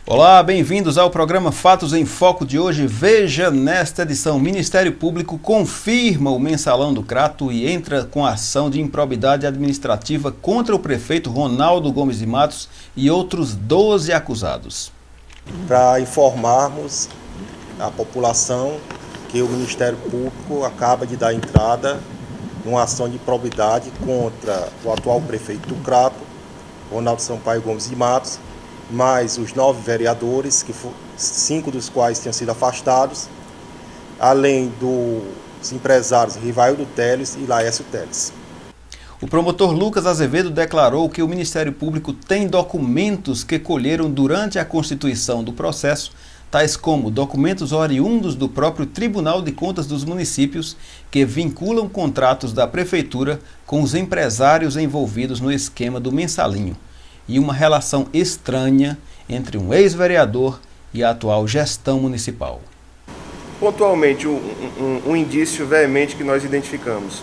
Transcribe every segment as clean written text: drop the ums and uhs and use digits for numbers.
Olá, bem-vindos ao programa Fatos em Foco de hoje. Veja nesta edição, Ministério Público confirma o mensalão do Crato e entra com ação de improbidade administrativa contra o prefeito Ronaldo Gomes de Matos e outros 12 acusados. Para informarmos a população que o Ministério Público acaba de dar entrada numa ação de improbidade contra o atual prefeito do Crato, Ronaldo Sampaio Gomes de Matos, mais os 9 vereadores, 5 dos quais tinham sido afastados, além dos empresários Rivaildo Teles e Laércio Teles. O promotor Lucas Azevedo declarou que o Ministério Público tem documentos que colheram durante a constituição do processo, tais como documentos oriundos do próprio Tribunal de Contas dos Municípios, que vinculam contratos da Prefeitura com os empresários envolvidos no esquema do mensalinho, e uma relação estranha entre um ex-vereador e a atual gestão municipal. Pontualmente, um indício veemente que nós identificamos.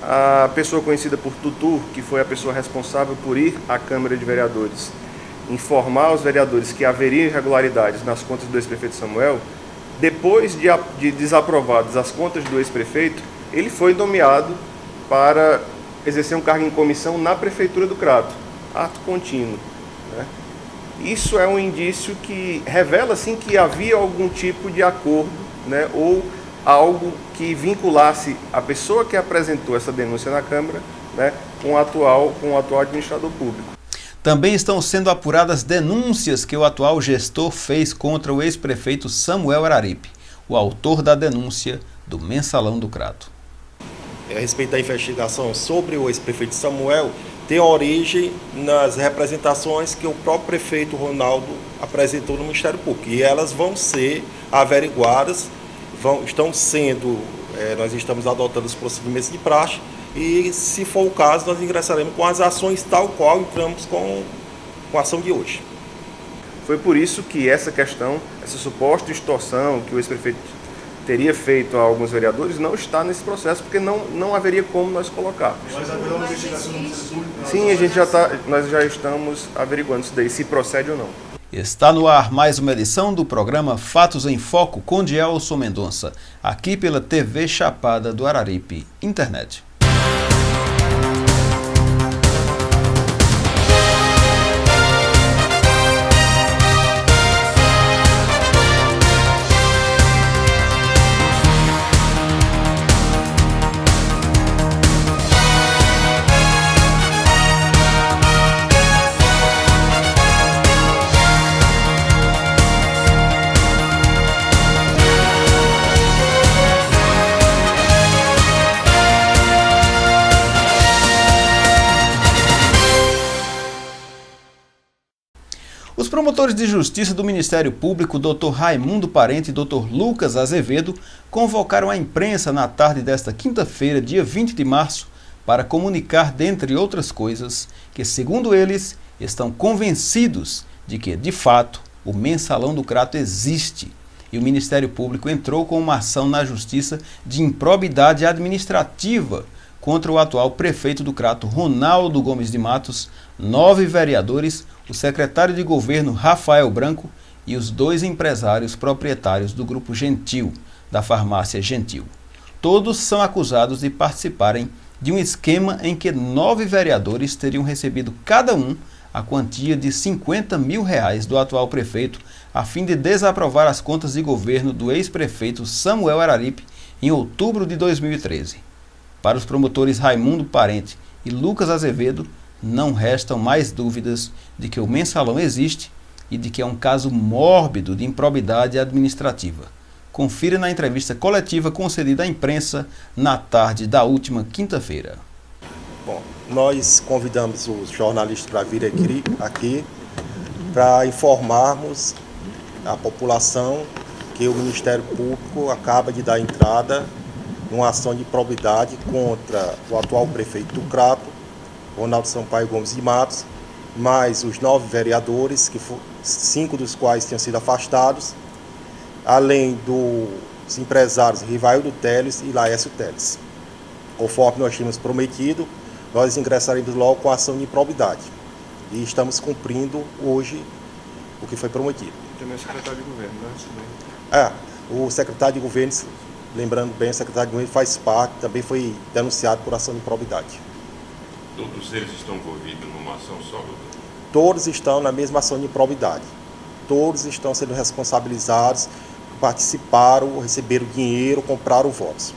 A pessoa conhecida por Tutu, que foi a pessoa responsável por ir à Câmara de Vereadores, informar aos vereadores que haveria irregularidades nas contas do ex-prefeito Samuel, depois de desaprovadas as contas do ex-prefeito, ele foi nomeado para exercer um cargo em comissão na Prefeitura do Crato. Ato contínuo, né? Isso é um indício que revela assim que havia algum tipo de acordo, né, ou algo que vinculasse a pessoa que apresentou essa denúncia na Câmara, né, com o atual administrador público. Também estão sendo apuradas denúncias que o atual gestor fez contra o ex-prefeito Samuel Araripe, o autor da denúncia do mensalão do Crato. A respeito da investigação sobre o ex-prefeito Samuel, tem origem nas representações que o próprio prefeito Ronaldo apresentou no Ministério Público. E elas vão ser averiguadas, nós estamos adotando os procedimentos de praxe e, se for o caso, nós ingressaremos com as ações tal qual entramos com a ação de hoje. Foi por isso que essa suposta extorsão que o ex-prefeito teria feito a alguns vereadores, não está nesse processo, porque não haveria como nós colocarmos. Mas haverá uma investigação no Ministério Público? Sim, nós já estamos averiguando isso daí, se procede ou não. Está no ar mais uma edição do programa Fatos em Foco com Dielson Mendonça, aqui pela TV Chapada do Araripe, internet. Os promotores de justiça do Ministério Público, Dr. Raimundo Parente e Dr. Lucas Azevedo, convocaram a imprensa na tarde desta quinta-feira, dia 20 de março, para comunicar, dentre outras coisas, que, segundo eles, estão convencidos de que, de fato, o mensalão do Crato existe e o Ministério Público entrou com uma ação na Justiça de improbidade administrativa contra o atual prefeito do Crato, Ronaldo Gomes de Matos, 9 vereadores, o secretário de governo Rafael Branco e os 2 empresários proprietários do Grupo Gentil, da farmácia Gentil. Todos são acusados de participarem de um esquema em que 9 vereadores teriam recebido cada um a quantia de R$50 mil do atual prefeito, a fim de desaprovar as contas de governo do ex-prefeito Samuel Araripe em outubro de 2013. Para os promotores Raimundo Parente e Lucas Azevedo, não restam mais dúvidas de que o mensalão existe e de que é um caso mórbido de improbidade administrativa. Confira na entrevista coletiva concedida à imprensa na tarde da última quinta-feira. Bom, nós convidamos os jornalistas para vir aqui para informarmos a população que o Ministério Público acaba de dar entrada numa ação de improbidade contra o atual prefeito do Crato, Ronaldo Sampaio Gomes de Matos, mais os 9 vereadores, 5 dos quais tinham sido afastados, além dos empresários Rivaildo Teles e Laércio Teles. Conforme nós tínhamos prometido, nós ingressaremos logo com a ação de improbidade. E estamos cumprindo hoje o que foi prometido. Também é secretário de governo, né? O secretário de governo, lembrando bem, o secretário de governo faz parte, também foi denunciado por ação de improbidade. Todos eles estão envolvidos numa ação só, doutor? Todos estão na mesma ação de improbidade. Todos estão sendo responsabilizados, participaram, receberam dinheiro, compraram votos.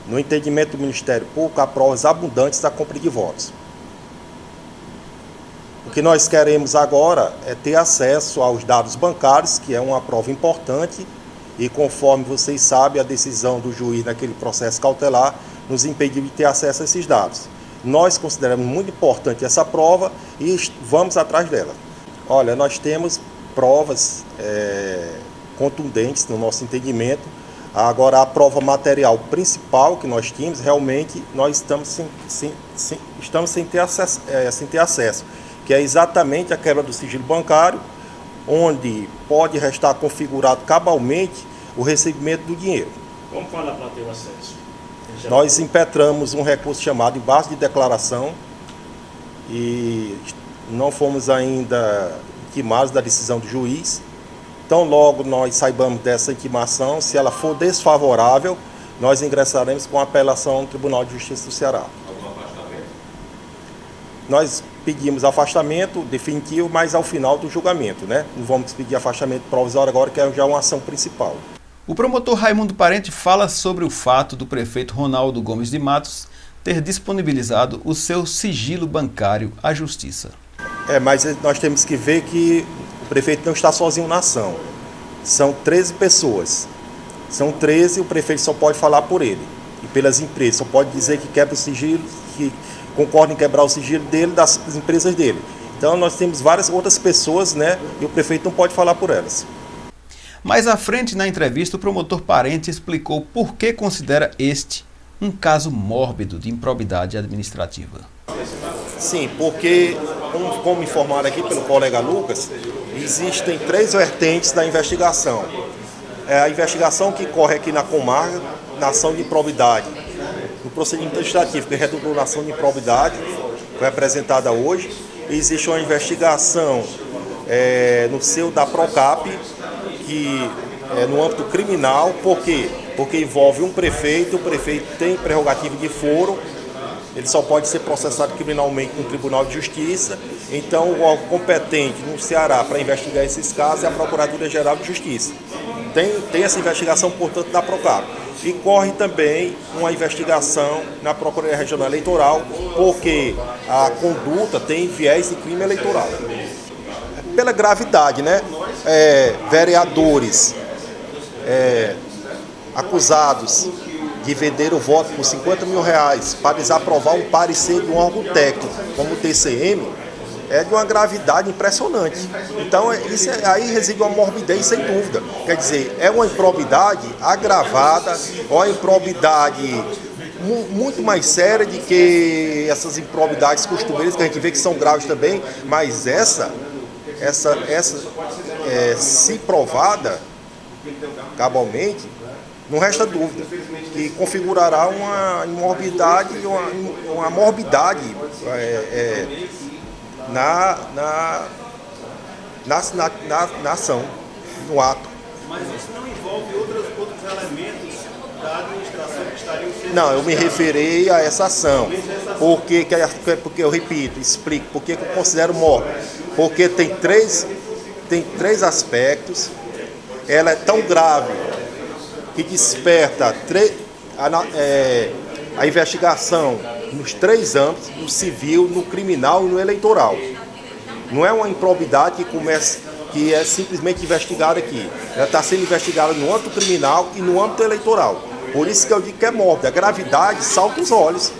No entendimento do Ministério Público, há provas abundantes da compra de votos. O que nós queremos agora é ter acesso aos dados bancários, que é uma prova importante, e conforme vocês sabem, a decisão do juiz naquele processo cautelar nos impediu de ter acesso a esses dados. Nós consideramos muito importante essa prova e vamos atrás dela. Olha, nós temos provas contundentes no nosso entendimento. Agora, a prova material principal que nós tínhamos, realmente, nós estamos sem ter acesso, que é exatamente a quebra do sigilo bancário, onde pode restar configurado cabalmente o recebimento do dinheiro. Como fala para ter o acesso? Nós impetramos um recurso chamado embase de declaração e não fomos ainda intimados da decisão do juiz. Então, logo nós saibamos dessa intimação, se ela for desfavorável, nós ingressaremos com apelação no Tribunal de Justiça do Ceará. Algum afastamento? Nós pedimos afastamento definitivo, mas ao final do julgamento, né? Não vamos pedir afastamento provisório agora, que é já uma ação principal. O promotor Raimundo Parente fala sobre o fato do prefeito Ronaldo Gomes de Matos ter disponibilizado o seu sigilo bancário à Justiça. Mas nós temos que ver que o prefeito não está sozinho na ação. São 13 pessoas. São 13, o prefeito só pode falar por ele. E pelas empresas, só pode dizer que quebra o sigilo, que concorda em quebrar o sigilo dele, das empresas dele. Então nós temos várias outras pessoas, né? E o prefeito não pode falar por elas. Mais à frente, na entrevista, o promotor Parente explicou por que considera este um caso mórbido de improbidade administrativa. Sim, porque, como informado aqui pelo colega Lucas, existem 3 vertentes da investigação. É a investigação que corre aqui na comarca, na ação de improbidade, no procedimento administrativo, que redundou na ação de improbidade, foi apresentada hoje. Existe uma investigação no seio da Procap, que é no âmbito criminal. Por quê? Porque envolve um prefeito, o prefeito tem prerrogativa de foro, ele só pode ser processado criminalmente no Tribunal de Justiça. Então, o órgão competente no Ceará para investigar esses casos é a Procuradoria-Geral de Justiça. Tem essa investigação, portanto, da Procap. E corre também uma investigação na Procuradoria Regional Eleitoral, porque a conduta tem viés de crime eleitoral. Pela gravidade, né? Vereadores acusados de vender o voto por R$50 mil para desaprovar um parecer de um órgão técnico, como o TCM, é de uma gravidade impressionante. Então, aí reside uma morbidez, sem dúvida. Quer dizer, é uma improbidade agravada, uma improbidade muito mais séria do que essas improbidades costumeiras, que a gente vê que são graves também, mas essa se provada cabalmente, não resta dúvida que configurará uma morbidade na ação, no ato. Mas isso não envolve outros elementos da administração que estariam sendo... Não, eu me referi a essa ação. Porque eu repito, explico, porque eu considero mórbida. Porque tem três aspectos. Ela é tão grave que desperta a investigação nos 3 âmbitos, no civil, no criminal e no eleitoral. Não é uma improbidade que é simplesmente investigada aqui. Ela está sendo investigada no âmbito criminal e no âmbito eleitoral. Por isso que eu digo que é mórbida. A gravidade salta os olhos.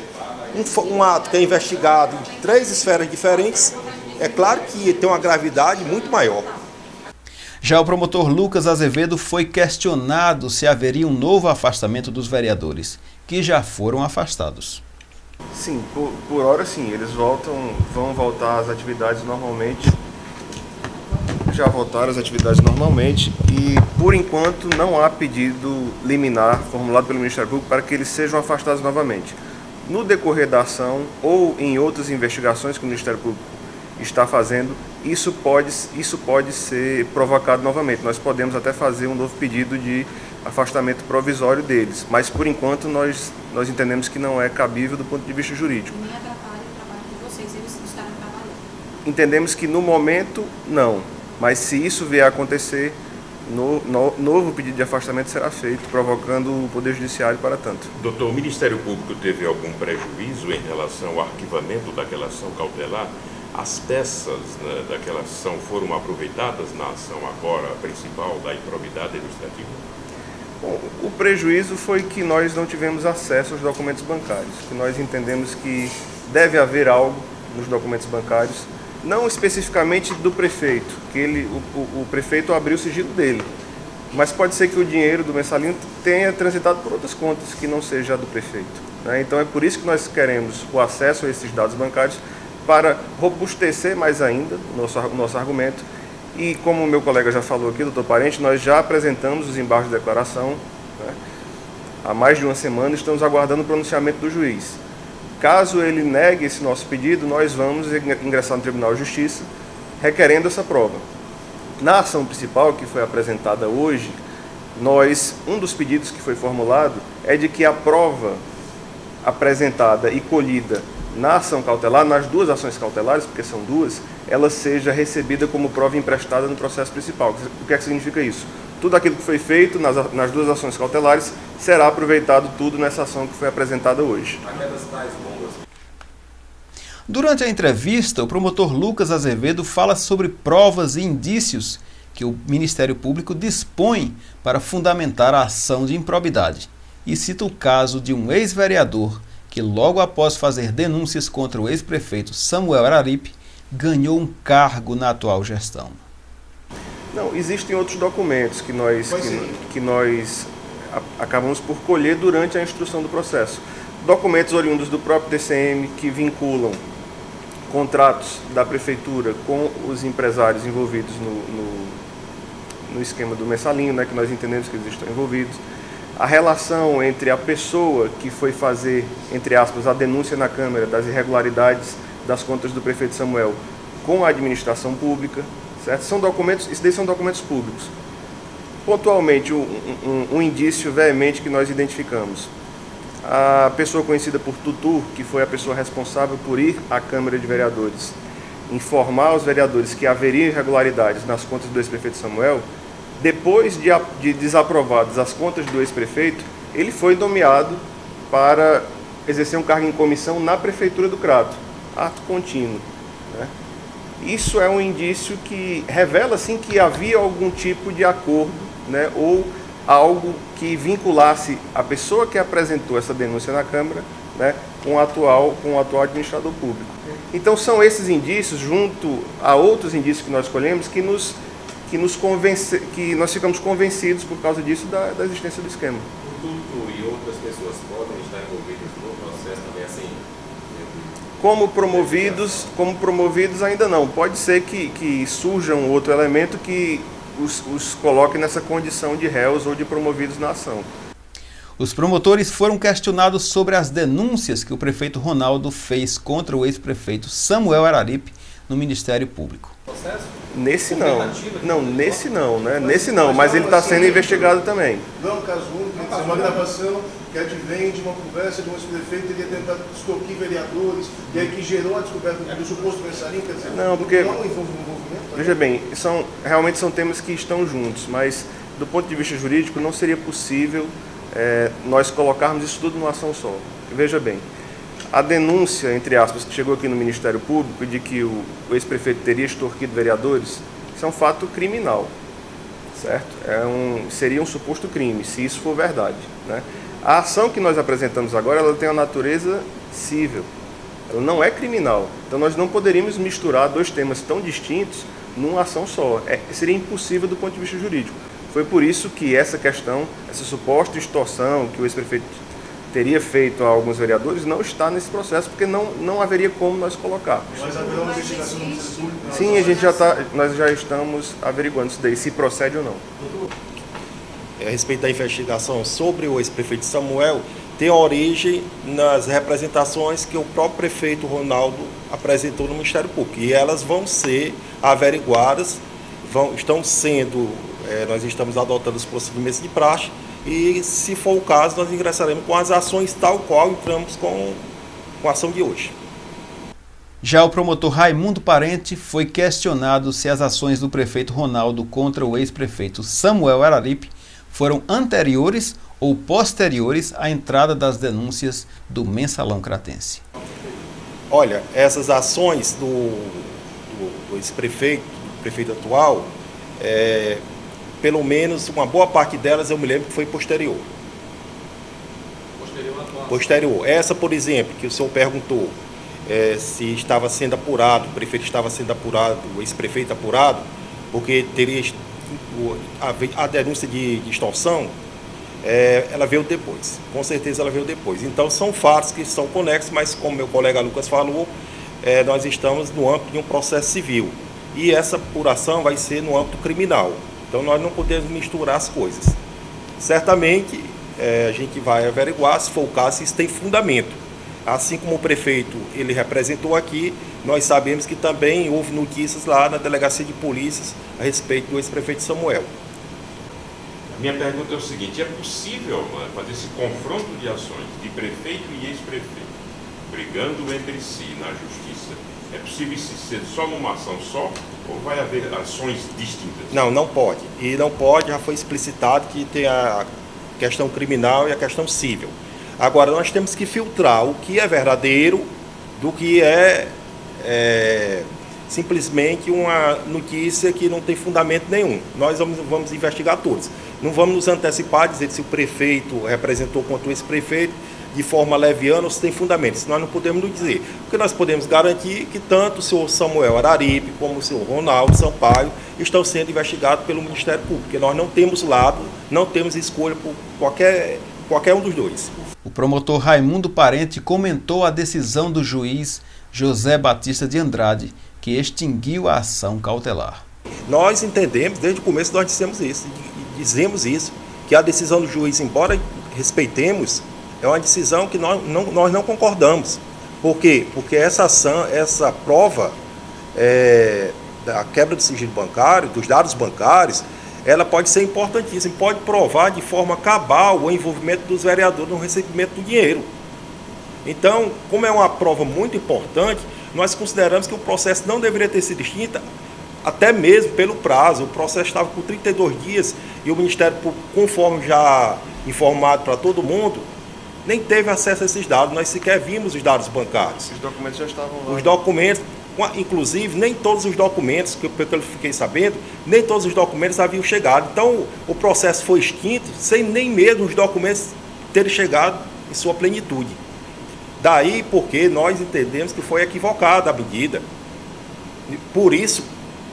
Um ato que é investigado em 3 esferas diferentes, é claro que tem uma gravidade muito maior. Já o promotor Lucas Azevedo foi questionado se haveria um novo afastamento dos vereadores, que já foram afastados. Sim, por hora sim, eles vão voltar às atividades normalmente. Já voltaram às atividades normalmente e, por enquanto, não há pedido liminar formulado pelo Ministério Público para que eles sejam afastados novamente. No decorrer da ação ou em outras investigações que o Ministério Público está fazendo, isso pode ser provocado novamente. Nós podemos até fazer um novo pedido de afastamento provisório deles, mas por enquanto nós entendemos que não é cabível do ponto de vista jurídico. Nem atrapalha o trabalho de vocês, eles estarem trabalhando. Entendemos que no momento não, mas se isso vier a acontecer, novo pedido de afastamento será feito, provocando o Poder Judiciário para tanto. Doutor, o Ministério Público teve algum prejuízo em relação ao arquivamento daquela ação cautelar? As peças, né, daquela ação foram aproveitadas na ação agora principal da improbidade ilustrativa? Bom, o prejuízo foi que nós não tivemos acesso aos documentos bancários, que nós entendemos que deve haver algo nos documentos bancários, não especificamente do prefeito, que o prefeito abriu o sigilo dele, mas pode ser que o dinheiro do mensalino tenha transitado por outras contas, que não seja do prefeito, né? Então é por isso que nós queremos o acesso a esses dados bancários, para robustecer mais ainda o nosso argumento. E como o meu colega já falou aqui, doutor Parente, nós já apresentamos os embargos de declaração, né, há mais de uma semana, estamos aguardando o pronunciamento do juiz. Caso ele negue esse nosso pedido, nós vamos ingressar no Tribunal de Justiça requerendo essa prova. Na ação principal, que foi apresentada hoje, um dos pedidos que foi formulado é de que a prova apresentada e colhida na ação cautelar, nas duas ações cautelares, porque são duas, ela seja recebida como prova emprestada no processo principal. O que é que significa isso? Tudo aquilo que foi feito nas duas ações cautelares será aproveitado tudo nessa ação que foi apresentada hoje. Durante a entrevista, o promotor Lucas Azevedo fala sobre provas e indícios que o Ministério Público dispõe para fundamentar a ação de improbidade e cita o caso de um ex-vereador que logo após fazer denúncias contra o ex-prefeito Samuel Araripe, ganhou um cargo na atual gestão. Não, existem outros documentos que nós acabamos por colher durante a instrução do processo. Documentos oriundos do próprio TCM que vinculam contratos da prefeitura com os empresários envolvidos no esquema do mensalino, né, que nós entendemos que eles estão envolvidos. A relação entre a pessoa que foi fazer, entre aspas, a denúncia na Câmara das irregularidades das contas do prefeito Samuel com a administração pública, certo? Isso daí são documentos públicos. Pontualmente, um indício veemente que nós identificamos. A pessoa conhecida por Tutu, que foi a pessoa responsável por ir à Câmara de Vereadores, informar os vereadores que haveriam irregularidades nas contas do ex-prefeito Samuel, depois de desaprovadas as contas do ex-prefeito, ele foi nomeado para exercer um cargo em comissão na Prefeitura do Crato, ato contínuo, né? Isso é um indício que revela, sim, que havia algum tipo de acordo, né, ou algo que vinculasse a pessoa que apresentou essa denúncia na Câmara, né, com o atual administrador público. Então são esses indícios, junto a outros indícios que nós escolhemos, que nós ficamos convencidos por causa disso da existência do esquema. O Tutu e outras pessoas podem estar envolvidas no processo também assim? Como promovidos ainda não. Pode ser que surja um outro elemento que os coloque nessa condição de réus ou de promovidos na ação. Os promotores foram questionados sobre as denúncias que o prefeito Ronaldo fez contra o ex-prefeito Samuel Araripe no Ministério Público. Nesse não, né? Nesse não, mas ele está sendo investigado também. Não é um caso único, é uma gravação que advém de uma conversa de um ex-prefeito que teria tentado extorquir vereadores, e aí que gerou a descoberta do suposto mensalinho, quer dizer, não, porque, não envolve envolvimento. Veja bem, realmente são temas que estão juntos, mas do ponto de vista jurídico não seria possível nós colocarmos isso tudo numa ação só. Veja bem, a denúncia, entre aspas, que chegou aqui no Ministério Público de que o ex-prefeito teria extorquido vereadores, isso é um fato criminal, certo? Seria um suposto crime, se isso for verdade, né? A ação que nós apresentamos agora, ela tem uma natureza civil, ela não é criminal. Então nós não poderíamos misturar dois temas tão distintos numa ação só. Seria impossível do ponto de vista jurídico. Foi por isso que essa questão, essa suposta extorsão que o ex-prefeito teria feito a alguns vereadores, não está nesse processo, porque não haveria como nós colocarmos. Mas haverá uma investigação do Ministério Público? Sim, nós já estamos averiguando isso daí, se procede ou não. A respeito da investigação sobre o ex-prefeito Samuel, tem origem nas representações que o próprio prefeito Ronaldo apresentou no Ministério Público. E elas vão ser averiguadas, nós estamos adotando os procedimentos de praxe e, se for o caso, nós ingressaremos com as ações tal qual entramos com a ação de hoje. Já o promotor Raimundo Parente foi questionado se as ações do prefeito Ronaldo contra o ex-prefeito Samuel Araripe foram anteriores ou posteriores à entrada das denúncias do Mensalão Cratense. Olha, essas ações do ex-prefeito, do prefeito atual, pelo menos uma boa parte delas eu me lembro que foi posterior. Posterior. Essa, por exemplo, que o senhor perguntou, se estava sendo apurado, o prefeito estava sendo apurado, o ex-prefeito apurado, porque teria a denúncia de extorsão, ela veio depois, com certeza ela veio depois. Então são fatos que são conexos, mas como meu colega Lucas falou, nós estamos no âmbito de um processo civil e essa apuração vai ser no âmbito criminal, então nós não podemos misturar as coisas. Certamente a gente vai averiguar, se for o caso, se isso tem fundamento. Assim como o prefeito ele representou aqui, nós sabemos que também houve notícias lá na delegacia de polícias a respeito do ex-prefeito Samuel. A minha pergunta é o seguinte: é possível fazer esse confronto de ações de prefeito e ex-prefeito, brigando entre si na justiça? É possível isso ser só numa ação só ou vai haver ações distintas? Não pode. E não pode, já foi explicitado que tem a questão criminal e a questão civil. Agora, nós temos que filtrar o que é verdadeiro do que é simplesmente uma notícia que não tem fundamento nenhum. Nós vamos investigar todos. Não vamos nos antecipar, dizer se o prefeito representou contra esse prefeito de forma leviana ou se tem fundamento. Isso nós não podemos nos dizer. Porque nós podemos garantir que tanto o senhor Samuel Araripe como o senhor Ronaldo Sampaio estão sendo investigados pelo Ministério Público. Porque nós não temos lado, não temos escolha por qualquer um dos dois. O promotor Raimundo Parente comentou a decisão do juiz José Batista de Andrade, que extinguiu a ação cautelar. Nós entendemos, desde o começo nós dizemos isso, que a decisão do juiz, embora respeitemos, é uma decisão que nós não concordamos. Por quê? Porque essa ação, essa prova da quebra do sigilo bancário, dos dados bancários, ela pode ser importantíssima, pode provar de forma cabal o envolvimento dos vereadores no recebimento do dinheiro. Então, como é uma prova muito importante, nós consideramos que o processo não deveria ter sido extinto, até mesmo pelo prazo. O processo estava com 32 dias e o Ministério Público, conforme já informado para todo mundo, nem teve acesso a esses dados. Nós sequer vimos os dados bancários. Os documentos já estavam lá. Os documentos, inclusive, nem todos os documentos, pelo que eu fiquei sabendo, nem todos os documentos haviam chegado. Então, o processo foi extinto sem nem mesmo os documentos terem chegado em sua plenitude. Daí porque nós entendemos que foi equivocada a medida. Por isso,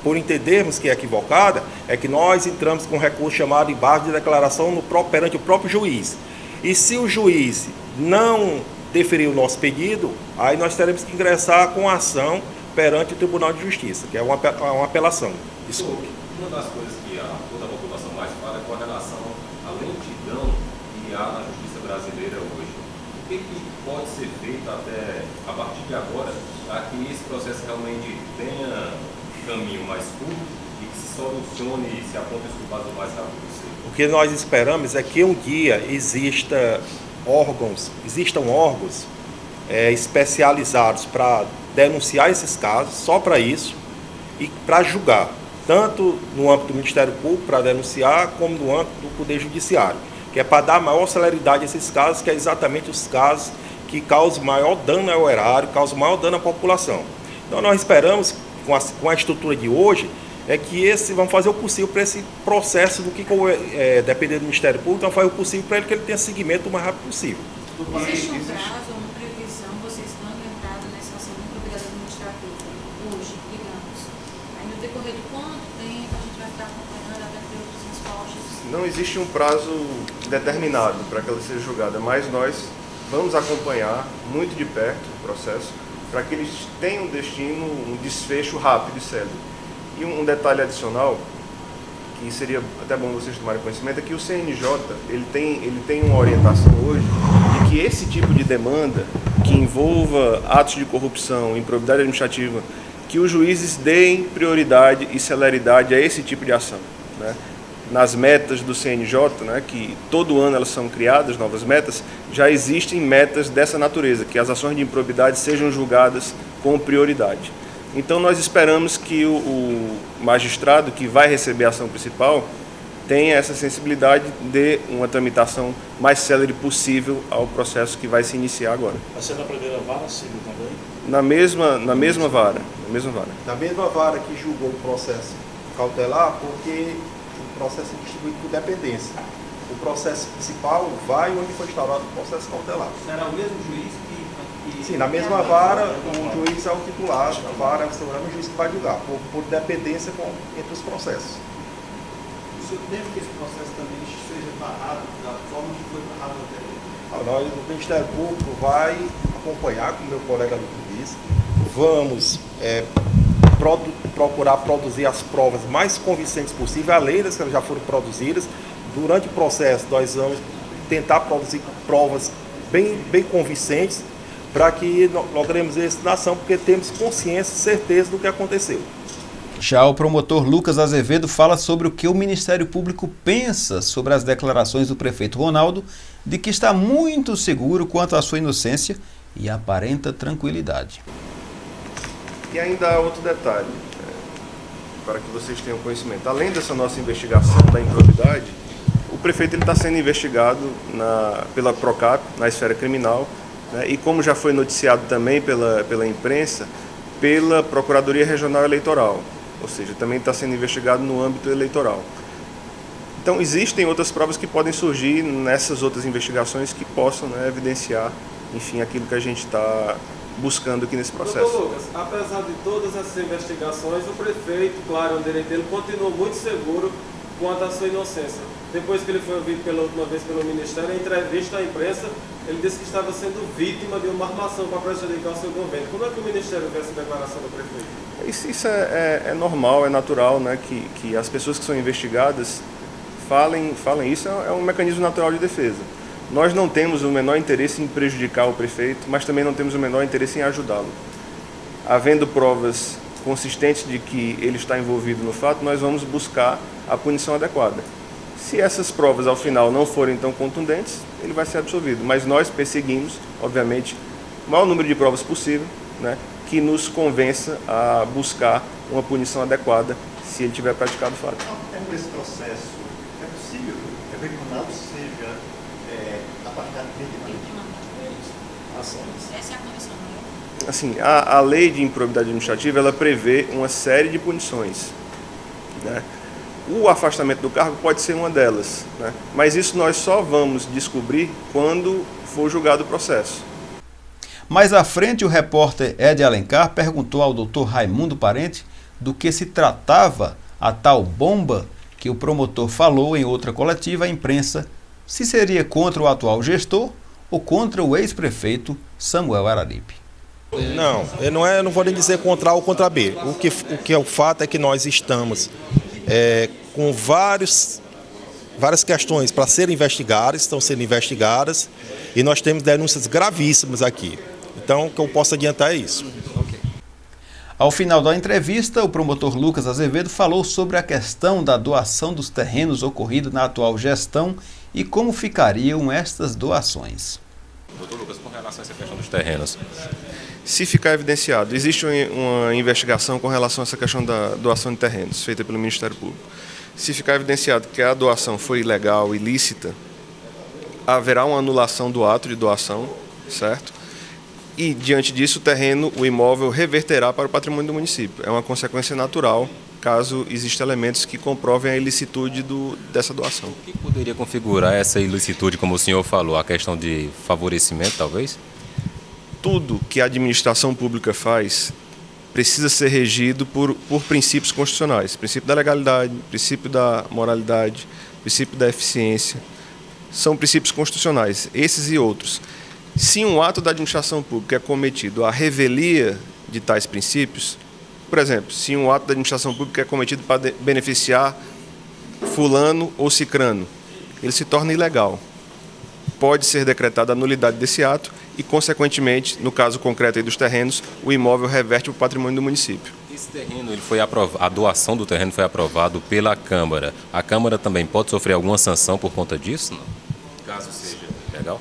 por entendermos que é equivocada, é que nós entramos com um recurso chamado embargo de declaração perante o próprio juiz. E se o juiz não deferir o nosso pedido, aí nós teremos que ingressar com a ação perante o Tribunal de Justiça, que é uma apelação. Desculpe. Uma das coisas que toda a população mais fala é com relação à lentidão que há na justiça brasileira hoje. O que pode ser feito até a partir de agora para que esse processo realmente tenha um caminho mais curto e que se solucione e se aponte os culpados o mais rápido possível? O que nós esperamos é que um dia existam órgãos especializados para denunciar esses casos, só para isso, e para julgar, tanto no âmbito do Ministério Público, para denunciar, como no âmbito do Poder Judiciário, que é para dar maior celeridade a esses casos, que é exatamente os casos que causam maior dano ao erário, causam maior dano à população. Então nós esperamos, com a estrutura de hoje, é que vamos fazer o possível para esse processo, do que depender do Ministério Público, vamos fazer o possível para que ele tenha seguimento o mais rápido possível. Existe um prazo ou uma previsão, vocês estão entrando nessa ação de improbidade administrativa, hoje, digamos. Aí no decorrer de quanto tempo a gente vai ficar acompanhando até ter outras respostas? Não existe um prazo determinado para que ela seja julgada, mas nós vamos acompanhar muito de perto o processo para que eles tenham um destino, um desfecho rápido e célebre. E um detalhe adicional, e seria até bom vocês tomarem conhecimento, é que o CNJ ele tem uma orientação hoje de que esse tipo de demanda que envolva atos de corrupção, improbidade administrativa, que os juízes deem prioridade e celeridade a esse tipo de ação, né? Nas metas do CNJ, né, que todo ano elas são criadas, novas metas, já existem metas dessa natureza, que as ações de improbidade sejam julgadas com prioridade. Então nós esperamos que o magistrado que vai receber a ação principal tenha essa sensibilidade de uma tramitação mais célere possível ao processo que vai se iniciar agora. Vai ser na primeira vara, civil também? Na mesma vara. Da mesma vara que julgou o processo cautelar, porque o processo é distribuído por dependência. O processo principal vai onde foi instaurado o processo cautelar. Será o mesmo juiz que... Sim, na mesma vara, o juiz é o titular, a vara é o juiz que vai julgar, por dependência entre os processos. O senhor teme que esse processo também seja barrado da forma que foi barrado anterior? Nós, o Ministério Público, vai acompanhar, como meu colega disse, vamos procurar produzir as provas mais convincentes possível, além das que já foram produzidas. Durante o processo, nós vamos tentar produzir provas bem convincentes para que logremos êxito na ação, porque temos consciência e certeza do que aconteceu. Já o promotor Lucas Azevedo fala sobre o que o Ministério Público pensa sobre as declarações do prefeito Ronaldo, de que está muito seguro quanto à sua inocência e aparenta tranquilidade. E ainda há outro detalhe, para que vocês tenham conhecimento. Além dessa nossa investigação da improbidade, o prefeito está sendo investigado pela Procap, na esfera criminal, né, e como já foi noticiado também pela imprensa, pela Procuradoria Regional Eleitoral, ou seja, também está sendo investigado no âmbito eleitoral. Então, existem outras provas que podem surgir nessas outras investigações que possam, né, evidenciar, enfim, aquilo que a gente está buscando aqui nesse processo. Doutor Lucas, apesar de todas essas investigações, o prefeito, claro, o direito dele, continuou muito seguro quanto à sua inocência. Depois que ele foi ouvido pela última vez pelo Ministério, em entrevista à imprensa, ele disse que estava sendo vítima de uma armação para prejudicar o seu governo. Como é que o Ministério vê essa declaração do prefeito? Isso é normal, é natural, né, que as pessoas que são investigadas falem isso, é um mecanismo natural de defesa. Nós não temos o menor interesse em prejudicar o prefeito, mas também não temos o menor interesse em ajudá-lo. Havendo provas consistentes de que ele está envolvido no fato, nós vamos buscar a punição adequada. Se essas provas, ao final, não forem tão contundentes, ele vai ser absolvido. Mas nós perseguimos, obviamente, o maior número de provas possível, né, que nos convença a buscar uma punição adequada se ele tiver praticado o fato. Ao termo desse processo, é possível que o Ronaldo seja apartado de ações? Essa é a condição, não é? Assim, a lei de improbidade administrativa, ela prevê uma série de punições, né? O afastamento do cargo pode ser uma delas, né? Mas isso nós só vamos descobrir quando for julgado o processo. Mais à frente, o repórter Ed Alencar perguntou ao Dr. Raimundo Parente do que se tratava a tal bomba que o promotor falou em outra coletiva à imprensa, se seria contra o atual gestor ou contra o ex-prefeito Samuel Araripe. Não, eu não vou nem dizer contra A ou contra B. O que é o fato é que nós estamos com várias questões para serem investigadas, estão sendo investigadas, e nós temos denúncias gravíssimas aqui. Então, o que eu posso adiantar é isso. Ao final da entrevista, o promotor Lucas Azevedo falou sobre a questão da doação dos terrenos ocorrida na atual gestão e como ficariam estas doações. Doutor Lucas, com relação a essa questão dos terrenos, Se ficar evidenciado, existe uma investigação com relação a essa questão da doação de terrenos, feita pelo Ministério Público. Se ficar evidenciado que a doação foi ilegal, ilícita, haverá uma anulação do ato de doação, certo? E, diante disso, o imóvel reverterá para o patrimônio do município. É uma consequência natural, caso existam elementos que comprovem a ilicitude dessa doação. o que poderia configurar essa ilicitude, como o senhor falou, a questão de favorecimento, talvez? Tudo que a administração pública faz precisa ser regido por princípios constitucionais. Princípio da legalidade, princípio da moralidade, princípio da eficiência. São princípios constitucionais, esses e outros. Se um ato da administração pública é cometido à revelia de tais princípios, por exemplo, se um ato da administração pública é cometido para beneficiar fulano ou cicrano, ele se torna ilegal. Pode ser decretada a nulidade desse ato e, consequentemente, no caso concreto aí dos terrenos, o imóvel reverte o patrimônio do município. Esse terreno, ele foi a doação do terreno foi aprovado pela Câmara. A Câmara também pode sofrer alguma sanção por conta disso? Não? Caso seja legal?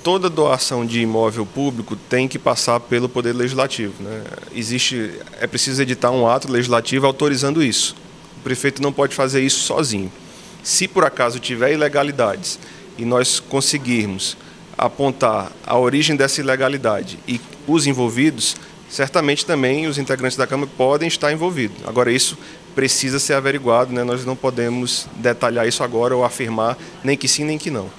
Toda doação de imóvel público tem que passar pelo Poder Legislativo, né? É preciso editar um ato legislativo autorizando isso. O prefeito não pode fazer isso sozinho. Se por acaso tiver ilegalidades e nós conseguirmos apontar a origem dessa ilegalidade e os envolvidos, certamente também os integrantes da Câmara podem estar envolvidos. Agora, isso precisa ser averiguado, né? Nós não podemos detalhar isso agora ou afirmar nem que sim, nem que não.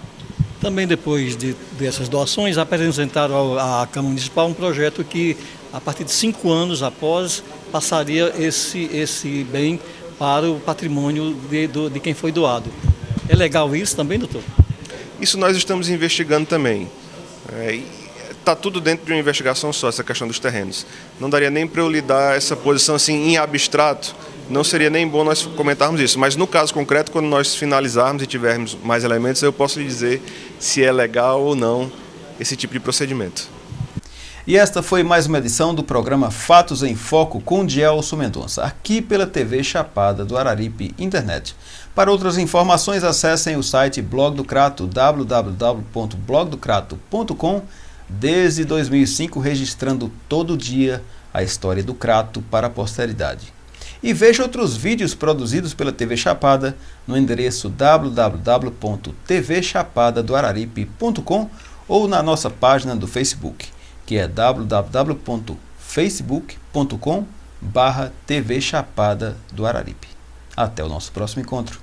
Também depois dessas doações, apresentaram à Câmara Municipal um projeto que, a partir de 5 anos após, passaria esse bem para o patrimônio de quem foi doado. É legal isso também, doutor? Isso nós estamos investigando também. Está tudo dentro de uma investigação só, essa questão dos terrenos. Não daria nem para eu lhe dar essa posição assim em abstrato, não seria nem bom nós comentarmos isso. Mas no caso concreto, quando nós finalizarmos e tivermos mais elementos, eu posso lhe dizer se é legal ou não esse tipo de procedimento. E esta foi mais uma edição do programa Fatos em Foco com Dielso Mendonça, aqui pela TV Chapada do Araripe Internet. Para outras informações, acessem o site Blog do Crato, www.blogdocrato.com, desde 2005 registrando todo dia a história do Crato para a posteridade. E veja outros vídeos produzidos pela TV Chapada no endereço www.tvchapadadoararipe.com ou na nossa página do Facebook, que é www.facebook.com/TV Chapada do Araripe. Até o nosso próximo encontro.